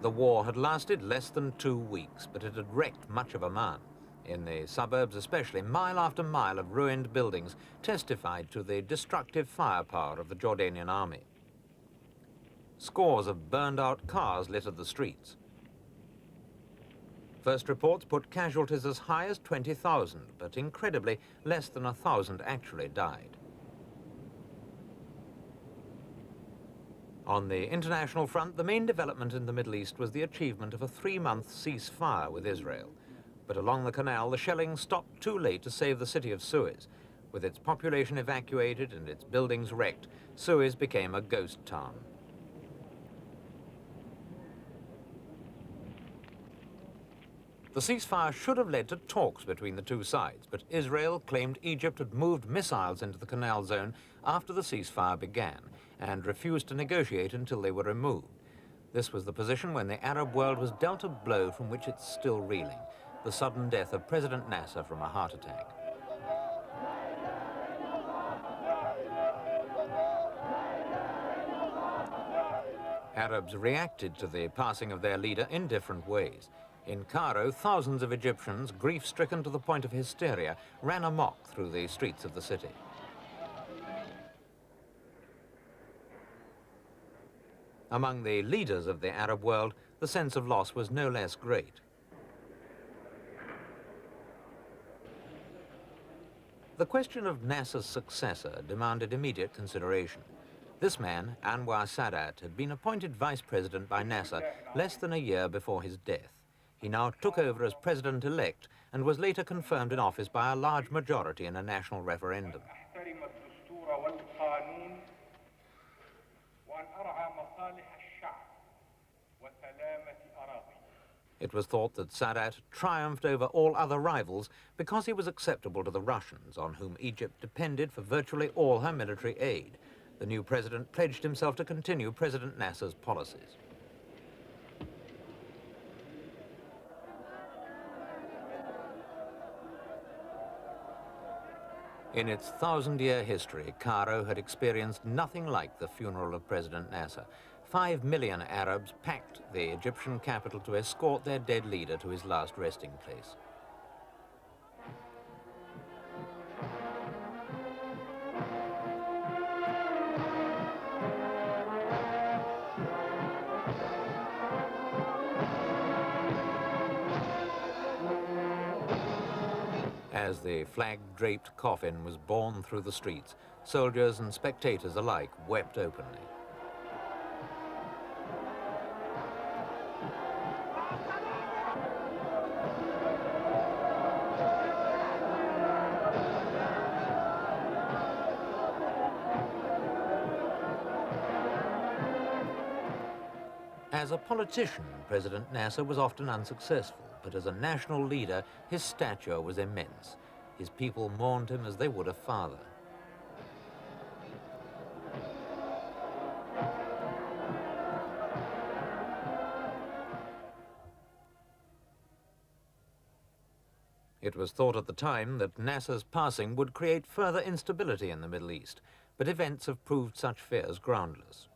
The war had lasted less than 2 weeks, but it had wrecked much of Amman. In the suburbs especially, mile after mile of ruined buildings testified to the destructive firepower of the Jordanian army. Scores of burned-out cars littered the streets. First reports put casualties as high as 20,000, but incredibly, less than 1,000 actually died. On the international front, the main development in the Middle East was the achievement of a 3-month ceasefire with Israel. But along the canal, the shelling stopped too late to save the city of Suez. With its population evacuated and its buildings wrecked, Suez became a ghost town. The ceasefire should have led to talks between the two sides, but Israel claimed Egypt had moved missiles into the canal zone after the ceasefire began and refused to negotiate until they were removed. This was the position when the Arab world was dealt a blow from which it's still reeling: the sudden death of President Nasser from a heart attack. Arabs reacted to the passing of their leader in different ways. In Cairo, thousands of Egyptians, grief-stricken to the point of hysteria, ran amok through the streets of the city. Among the leaders of the Arab world, the sense of loss was no less great. The question of Nasser's successor demanded immediate consideration. This man, Anwar Sadat, had been appointed vice president by Nasser less than a year before his death. He now took over as president-elect and was later confirmed in office by a large majority in a national referendum. It was thought that Sadat triumphed over all other rivals because he was acceptable to the Russians, on whom Egypt depended for virtually all her military aid. The new president pledged himself to continue President Nasser's policies. In its 1,000-year history, Cairo had experienced nothing like the funeral of President Nasser. 5 million Arabs packed the Egyptian capital to escort their dead leader to his last resting place. As the flag-draped coffin was borne through the streets, soldiers and spectators alike wept openly. As a politician, President Nasser was often unsuccessful, but as a national leader, his stature was immense. His people mourned him as they would a father. It was thought at the time that Nasser's passing would create further instability in the Middle East, but events have proved such fears groundless.